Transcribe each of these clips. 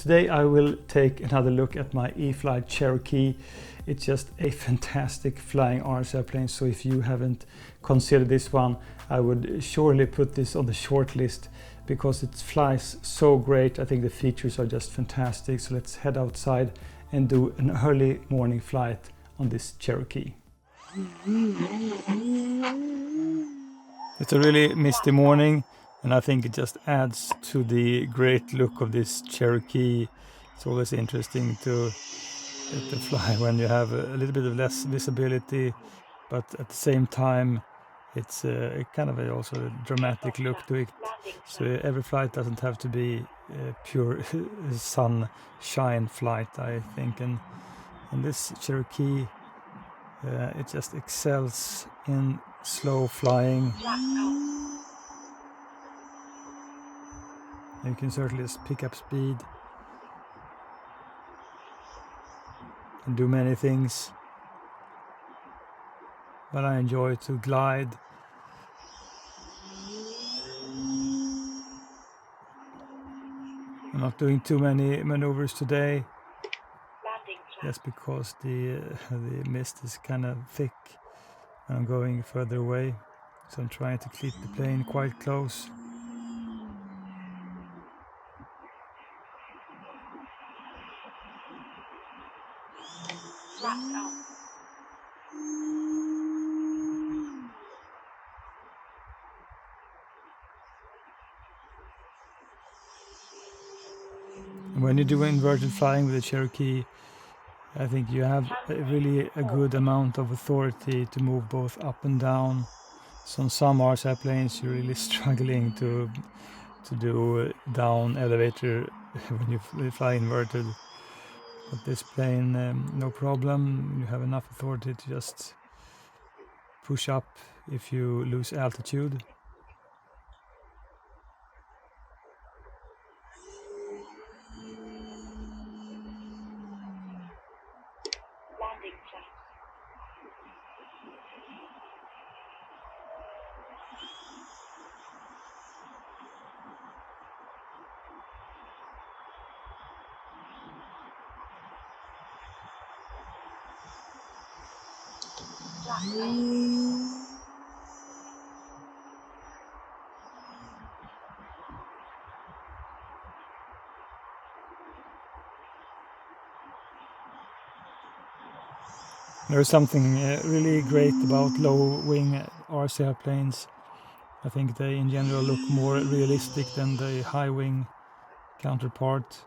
Today I will take another look at my E-Flite Cherokee. It's just a fantastic flying RC airplane, so if you haven't considered this one, I would surely put this on the short list because it flies so great. I think the features are just fantastic. So let's head outside and do an early morning flight on this Cherokee. It's a really misty morning, and I think it just adds to the great look of this Cherokee. It's always interesting to fly when you have a little bit of less visibility, but at the same time it's a kind of also a dramatic look to it. So every flight doesn't have to be pure sunshine flight, I think, and this Cherokee it just excels in slow flying. You can certainly just pick up speed and do many things, but I enjoy to glide. I'm not doing too many maneuvers today, just because the mist is kind of thick and I'm going further away, so I'm trying to keep the plane quite close. When you do inverted flying with the Cherokee, I think you have really a good amount of authority to move both up and down. So on some RC airplanes you're really struggling to do down elevator when you fly inverted. But this plane, no problem. You have enough authority to just push up if you lose altitude. There is something really great about low-wing RC airplanes. I think they in general look more realistic than the high-wing counterpart.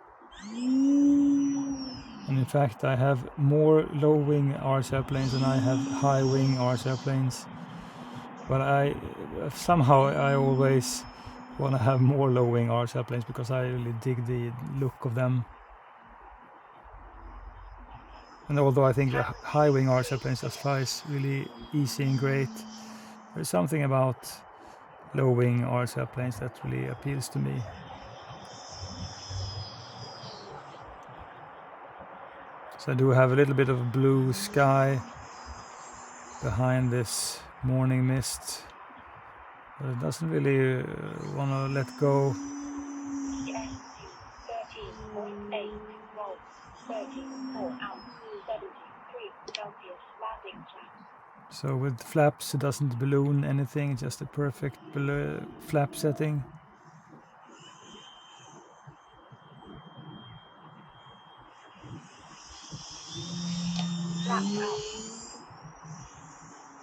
And in fact, I have more low-wing RC airplanes than I have high-wing RC airplanes. But I always want to have more low-wing RC airplanes because I really dig the look of them. And although I think the high-wing RC airplanes just flies really easy and great, there's something about low-wing RC airplanes that really appeals to me. So I do have a little bit of blue sky behind this morning mist, but it doesn't really want to let go. So with flaps it doesn't balloon anything, it's just a perfect flap setting.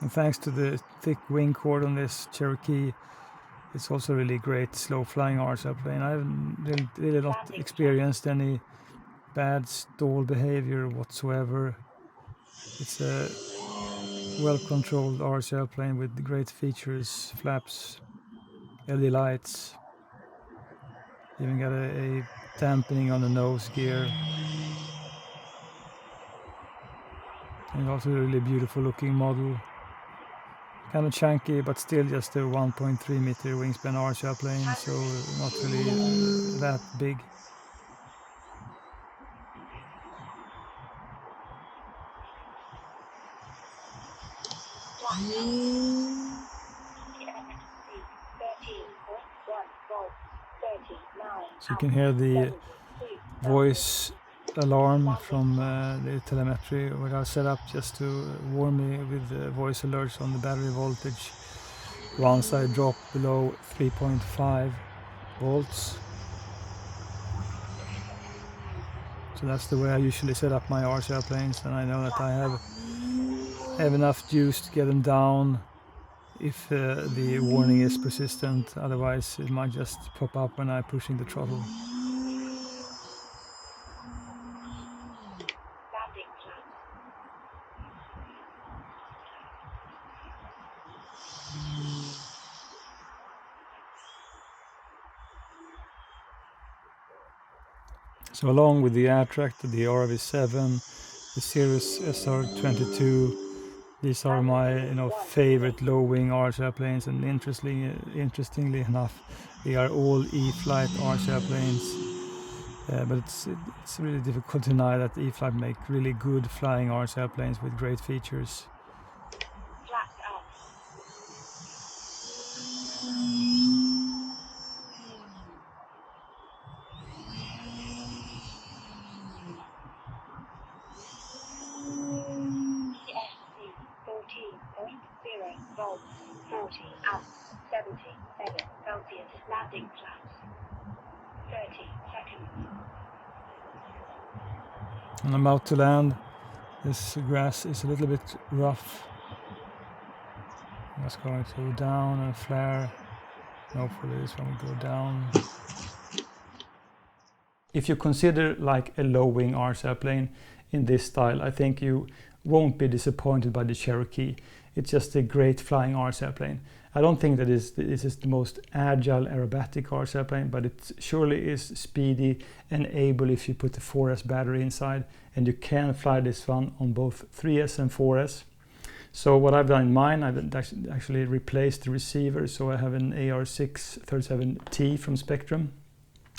And thanks to the thick wing chord on this Cherokee, it's also really great slow flying RC airplane. I haven't really not experienced any bad stall behavior whatsoever. It's a well-controlled RC airplane with great features, flaps, LED lights, even got a dampening on the nose gear. And also a really beautiful looking model. Kind of chunky, but still just a 1.3 meter wingspan RC airplane, so not really that big. So you can hear the voice alarm from the telemetry, which I set up just to warn me with voice alerts on the battery voltage once I drop below 3.5 volts. So that's the way I usually set up my RC airplanes, and I know that I have enough juice to get them down if the warning is persistent. Otherwise it might just pop up when I'm pushing the throttle. So along with the air tractor, the RV7, the Cirrus SR22, these are my favorite low-wing RC airplanes, and interestingly enough, they are all E-Flite RC airplanes. But it's really difficult to deny that E-Flite make really good flying RC airplanes with great features. And I'm about to land. This grass is a little bit rough. I'm just going to go down and flare. Hopefully this one will go down. If you consider like a low-wing RC airplane in this style, I think you won't be disappointed by the Cherokee. It's just a great flying RC airplane. I don't think that this is the most agile aerobatic RC airplane, but it surely is speedy and able if you put the 4S battery inside, and you can fly this one on both 3S and 4S. So what I've done in mine, I've actually replaced the receiver, so I have an AR637T from Spektrum.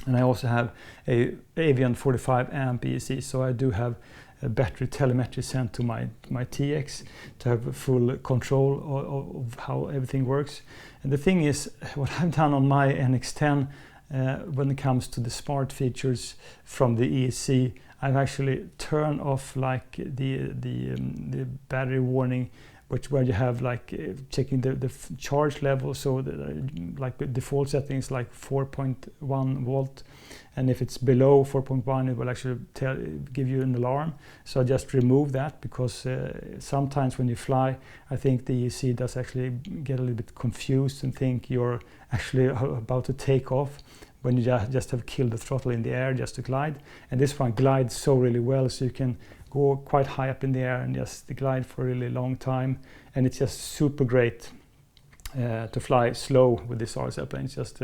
And I also have a Avian 45 amp ESC, so I do have a battery telemetry sent to my TX to have full control of how everything works. And the thing is, what I've done on my NX10 when it comes to the smart features from the ESC, I've actually turned off like the battery warning, where you have like checking the charge level. So like the default setting is like 4.1 volt, and if it's below 4.1 it will actually give you an alarm. So I just remove that, because sometimes when you fly, I think the ESC does actually get a little bit confused and think you're actually about to take off, when you just have killed the throttle in the air just to glide. And this one glides so really well, so you can go quite high up in the air and just glide for a really long time. And it's just super great to fly slow with this RC airplane. It's just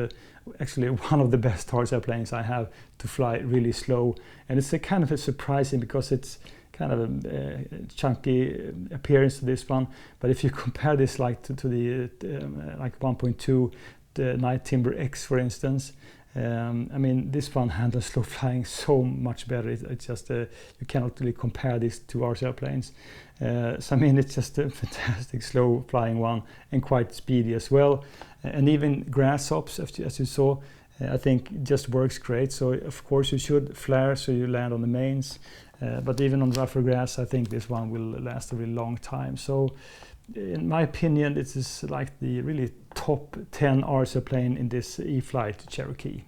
actually one of the best RC airplanes I have to fly really slow. And it's a kind of a surprising, because it's kind of a chunky appearance to this one. But if you compare this like to the like 1.2, the Night Timber X, for instance, I mean, this one handles slow flying so much better. It's just you cannot really compare these two RC airplanes. So I mean, it's just a fantastic slow flying one, and quite speedy as well. And even grass hops, as you saw, I think just works great. So of course you should flare so you land on the mains, but even on rougher grass, I think this one will last a really long time. So in my opinion, this is like the really top 10 RC plane in this E-Flite Cherokee.